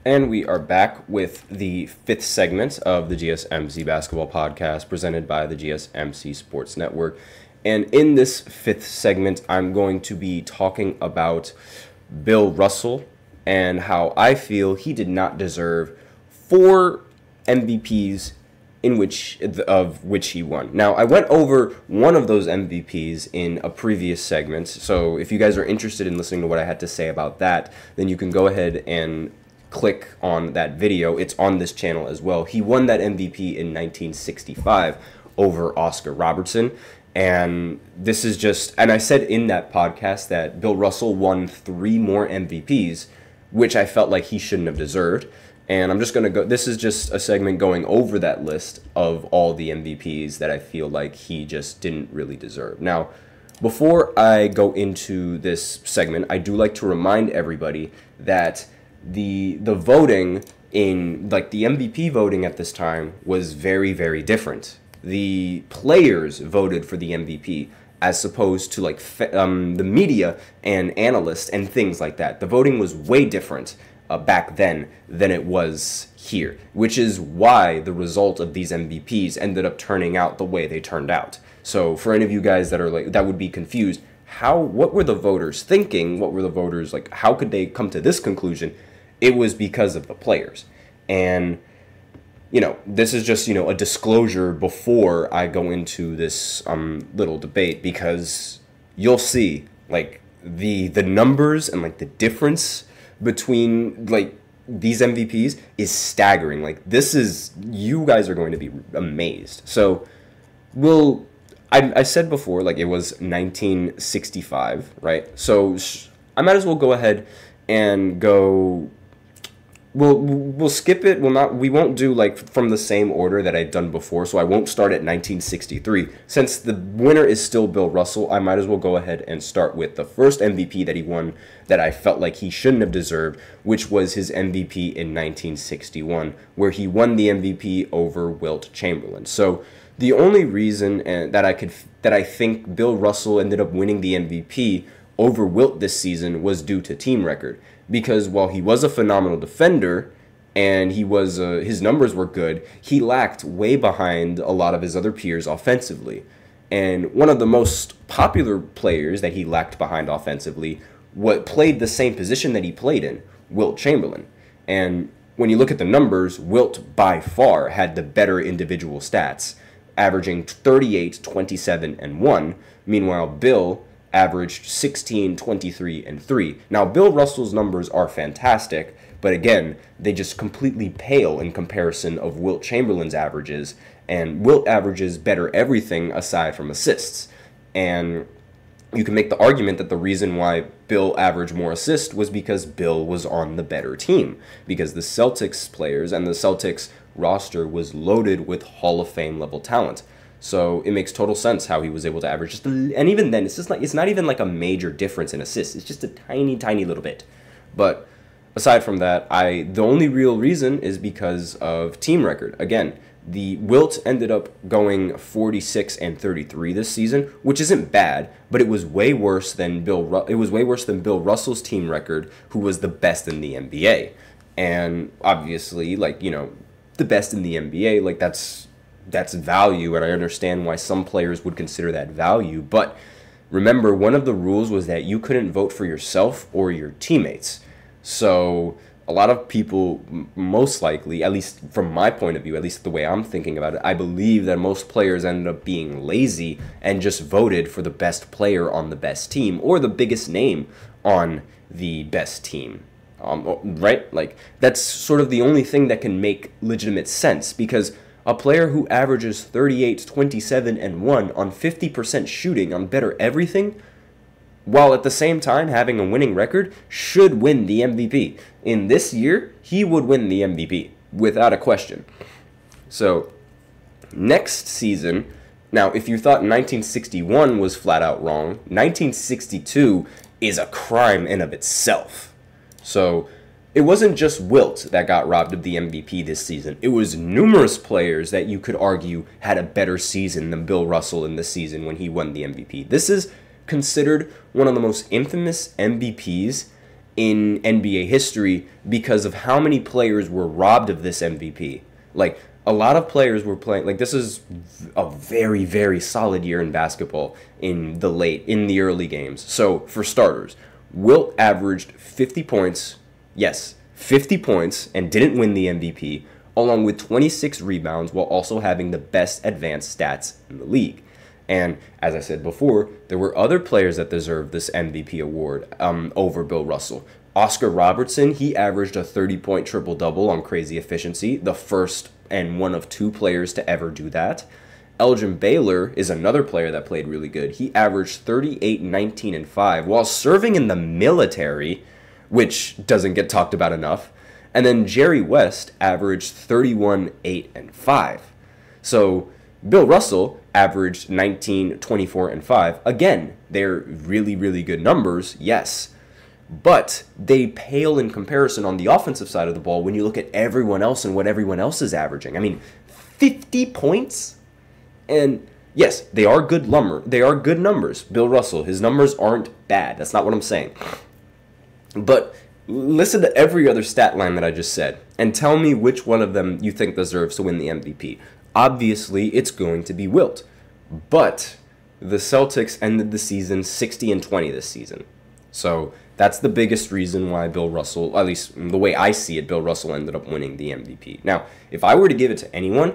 And we are back with the fifth segment of the GSMC Basketball Podcast presented by the GSMC Sports Network. And in this fifth segment, I'm going to be talking about Bill Russell and how I feel he did not deserve 4 MVPs of which he won. Now, I went over one of those MVPs in a previous segment, so if you guys are interested in listening to what I had to say about that, then you can go ahead and click on that video. It's on this channel as well. He won that MVP in 1965 over Oscar Robertson. And this is just, and I said in that podcast that Bill Russell won 3 more MVPs, which I felt like he shouldn't have deserved. And I'm just going to go, this is just a segment going over that list of all the MVPs that I feel like he just didn't really deserve. Now, before I go into this segment, I do like to remind everybody that the voting in, like, the MVP voting at this time was very, very different. The players voted for the MVP as opposed to, like, the media and analysts and things like that. The voting was way different back then than it was here, which is why the result of these MVPs ended up turning out the way they turned out. So for any of you guys that are like, that would be confused, what were the voters thinking? What were the voters like? How could they come to this conclusion? It was because of the players. And, you know, this is just, you know, a disclosure before I go into this little debate, because you'll see, like, the numbers and, like, the difference between, like, these MVPs is staggering. Like, this is, you guys are going to be amazed. So, I said before, like, it was 1965, right? So, I might as well go ahead and go. We'll skip it. We won't do, like, from the same order that I've done before, so I won't start at 1963. Since the winner is still Bill Russell, I might as well go ahead and start with the first MVP that he won that I felt like he shouldn't have deserved, which was his MVP in 1961, where he won the MVP over Wilt Chamberlain. So the only reason that I think Bill Russell ended up winning the MVP over Wilt this season was due to team record. Because while he was a phenomenal defender and his numbers were good, he lacked way behind a lot of his other peers offensively. And one of the most popular players that he lacked behind offensively played the same position that he played in, Wilt Chamberlain. And when you look at the numbers, Wilt by far had the better individual stats, averaging 38, 27, and 1. Meanwhile, Bill averaged 16, 23, and 3. Now, Bill Russell's numbers are fantastic, but again, they just completely pale in comparison of Wilt Chamberlain's averages, and Wilt averages better everything aside from assists. And you can make the argument that the reason why Bill averaged more assists was because Bill was on the better team, because the Celtics players and the Celtics roster was loaded with Hall of Fame level talent. So it makes total sense how he was able to average and even then, it's not even like a major difference in assists. It's just a tiny, tiny little bit. But aside from that, the only real reason is because of team record. Again, the Wilt ended up going 46 and 33 this season, which isn't bad, but it was way worse than Bill Russell's team record, who was the best in the NBA. And obviously, like, you know, the best in the NBA, like, that's value, and I understand why some players would consider that value. But remember, one of the rules was that you couldn't vote for yourself or your teammates. So a lot of people, most likely, at least from my point of view, at least the way I'm thinking about it, I believe that most players ended up being lazy and just voted for the best player on the best team or the biggest name on the best team. Right? Like, that's sort of the only thing that can make legitimate sense, because a player who averages 38, 27, and 1 on 50% shooting on better everything, while at the same time having a winning record, should win the MVP. In this year, he would win the MVP, without a question. So, next season, now if you thought 1961 was flat out wrong, 1962 is a crime in of itself. So, it wasn't just Wilt that got robbed of the MVP this season. It was numerous players that you could argue had a better season than Bill Russell in this season when he won the MVP. This is considered one of the most infamous MVPs in NBA history because of how many players were robbed of this MVP. Like, a lot of players were playing, like, this is a very, very solid year in basketball in the early games. So, for starters, Wilt averaged 50 points, yes, 50 points, and didn't win the MVP, along with 26 rebounds, while also having the best advanced stats in the league. And as I said before, there were other players that deserved this MVP award over Bill Russell. Oscar Robertson, he averaged a 30-point triple-double on crazy efficiency, the first and one of two players to ever do that. Elgin Baylor is another player that played really good. He averaged 38, 19, and 5 while serving in the military, which doesn't get talked about enough. And then Jerry West averaged 31, 8, and 5. So Bill Russell averaged 19, 24, and 5. Again, they're really, really good numbers, yes. But they pale in comparison on the offensive side of the ball when you look at everyone else and what everyone else is averaging. I mean, 50 points? And yes, they are good numbers. Bill Russell, his numbers aren't bad. That's not what I'm saying. But listen to every other stat line that I just said and tell me which one of them you think deserves to win the MVP. Obviously, it's going to be Wilt. But the Celtics ended the season 60-20 this season. So that's the biggest reason why Bill Russell, at least the way I see it, Bill Russell ended up winning the MVP. Now, if I were to give it to anyone,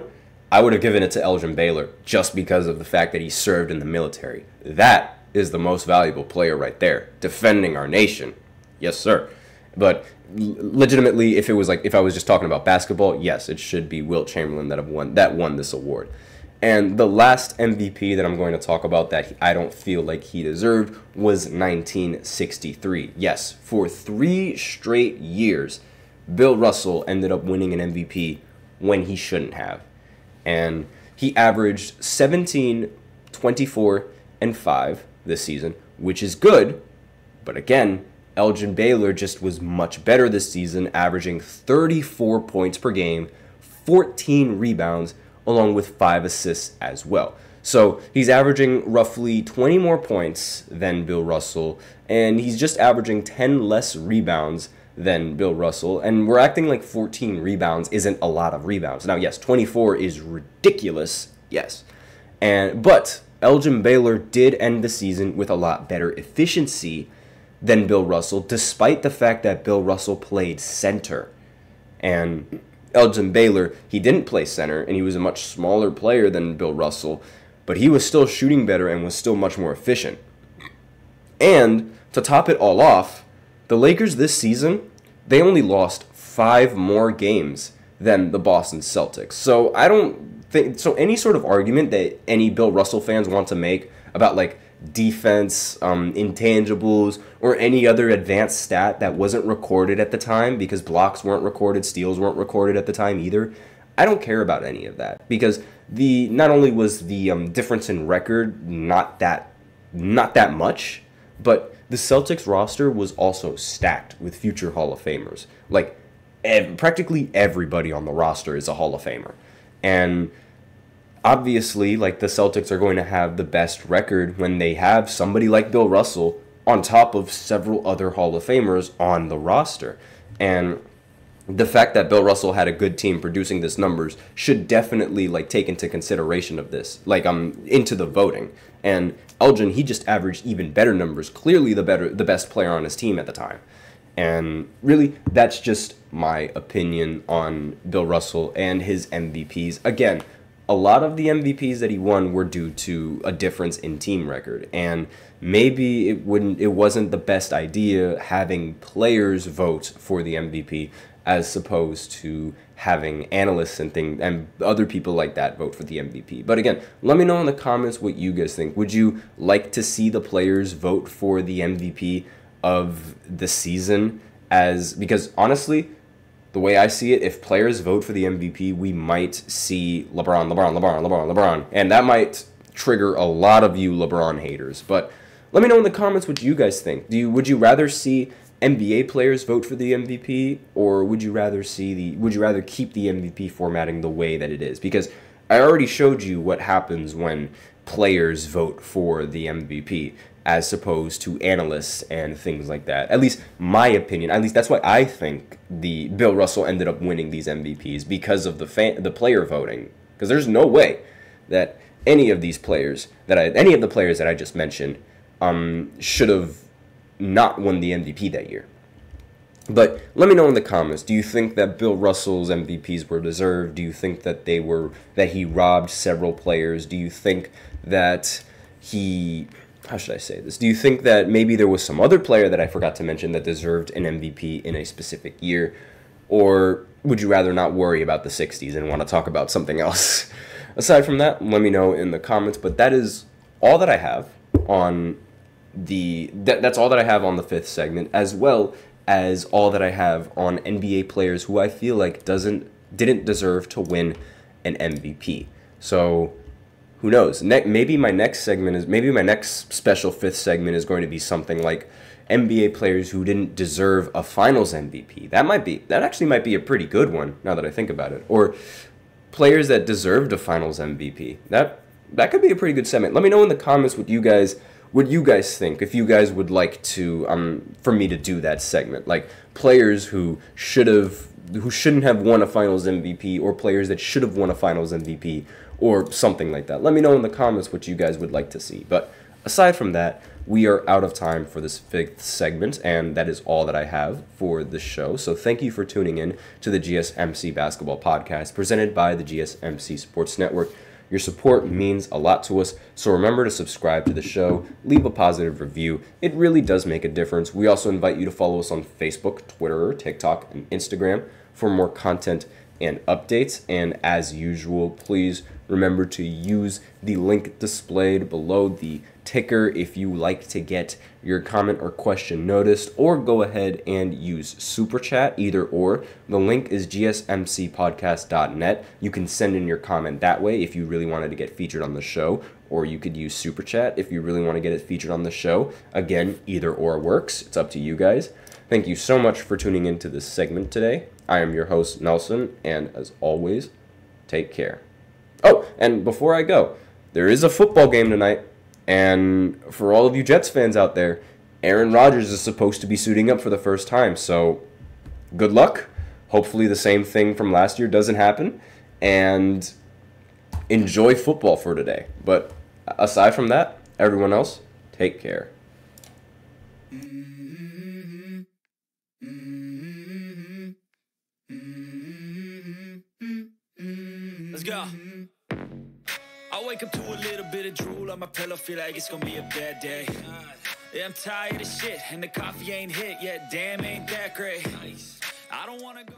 I would have given it to Elgin Baylor just because of the fact that he served in the military. That is the most valuable player right there, defending our nation. Yes, sir. But legitimately, if I was just talking about basketball, yes, it should be Wilt Chamberlain that won this award. And the last MVP that I'm going to talk about that I don't feel like he deserved was 1963. Yes, for 3 straight years, Bill Russell ended up winning an MVP when he shouldn't have. And he averaged 17, 24, and 5 this season, which is good. But again, Elgin Baylor just was much better this season, averaging 34 points per game, 14 rebounds, along with 5 assists as well. So he's averaging roughly 20 more points than Bill Russell, and he's just averaging 10 less rebounds than Bill Russell, and we're acting like 14 rebounds isn't a lot of rebounds. Now, yes, 24 is ridiculous, yes. But Elgin Baylor did end the season with a lot better efficiency than Bill Russell, despite the fact that Bill Russell played center. And Elgin Baylor, he didn't play center, and he was a much smaller player than Bill Russell, but he was still shooting better and was still much more efficient. And to top it all off, the Lakers this season, they only lost 5 more games than the Boston Celtics. So I don't think, so any sort of argument that any Bill Russell fans want to make about like defense, intangibles, or any other advanced stat that wasn't recorded at the time, because blocks weren't recorded, steals weren't recorded at the time either, I don't care about any of that, because not only was the difference in record not that much, but the Celtics roster was also stacked with future Hall of Famers. Like, practically everybody on the roster is a Hall of Famer. And obviously, like, the Celtics are going to have the best record when they have somebody like Bill Russell on top of several other Hall of Famers on the roster. And the fact that Bill Russell had a good team producing these numbers should definitely like take into consideration of this, like into the voting. And Elgin, he just averaged even better numbers, clearly the best player on his team at the time. And really, that's just my opinion on Bill Russell and his MVPs. Again, a lot of the MVPs that he won were due to a difference in team record, and maybe it wasn't the best idea having players vote for the MVP as opposed to having analysts and other people like that vote for the MVP. But again, let me know in the comments what you guys think. Would you like to see the players vote for the MVP of the season? Because honestly, the way I see it, if players vote for the MVP, we might see LeBron. And that might trigger a lot of you LeBron haters. But let me know in the comments what you guys think. Would you rather see NBA players vote for the MVP, or would you rather keep the MVP formatting the way that it is? Because I already showed you what happens when players vote for the MVP as opposed to analysts and things like that. At least my opinion. At least that's why I think the Bill Russell ended up winning these MVPs, because of the player voting. Because there's no way that any of the players that I just mentioned should have not won the MVP that year. But let me know in the comments, do you think that Bill Russell's MVPs were deserved? Do you think that he robbed several players? Do you think that how should I say this? Do you think that maybe there was some other player that I forgot to mention that deserved an MVP in a specific year? Or would you rather not worry about the 60s and want to talk about something else? Aside from that, let me know in the comments. But that is all that I have on that's all that I have on the 5th segment, as well as all that I have on NBA players who I feel like didn't deserve to win an MVP. So who knows? Maybe my next special 5th segment is going to be something like NBA players who didn't deserve a Finals MVP. That actually might be a pretty good one now that I think about it. Or players that deserved a Finals MVP. That could be a pretty good segment. Let me know in the comments what you guys think, if you guys would like to for me to do that segment, like players who shouldn't have won a Finals MVP, or players that should have won a Finals MVP, or something like that. Let me know in the comments what you guys would like to see. But aside from that, we are out of time for this 5th segment, and that is all that I have for the show. So thank you for tuning in to the GSMC Basketball Podcast, presented by the GSMC Sports Network. Your support means a lot to us, so remember to subscribe to the show, leave a positive review. It really does make a difference. We also invite you to follow us on Facebook, Twitter, TikTok, and Instagram for more content and updates. And as usual, please remember to use the link displayed below the ticker if you like to get your comment or question noticed, or go ahead and use Super Chat, either or. The link is gsmcpodcast.net. You can send in your comment that way if you really wanted to get featured on the show, or you could use Super Chat if you really want to get it featured on the show. Again, either or works. It's up to you guys. Thank you so much for tuning into this segment today. I am your host, Nelson, and as always, take care. Oh, and before I go, there is a football game tonight. And for all of you Jets fans out there, Aaron Rodgers is supposed to be suiting up for the first time. So good luck. Hopefully the same thing from last year doesn't happen. And enjoy football for today. But aside from that, everyone else, take care. Let's go. I wake up to a little bit of drool on my pillow, feel like it's gonna be a bad day. Yeah, I'm tired of shit, and the coffee ain't hit yet, damn, ain't that great. I don't wanna go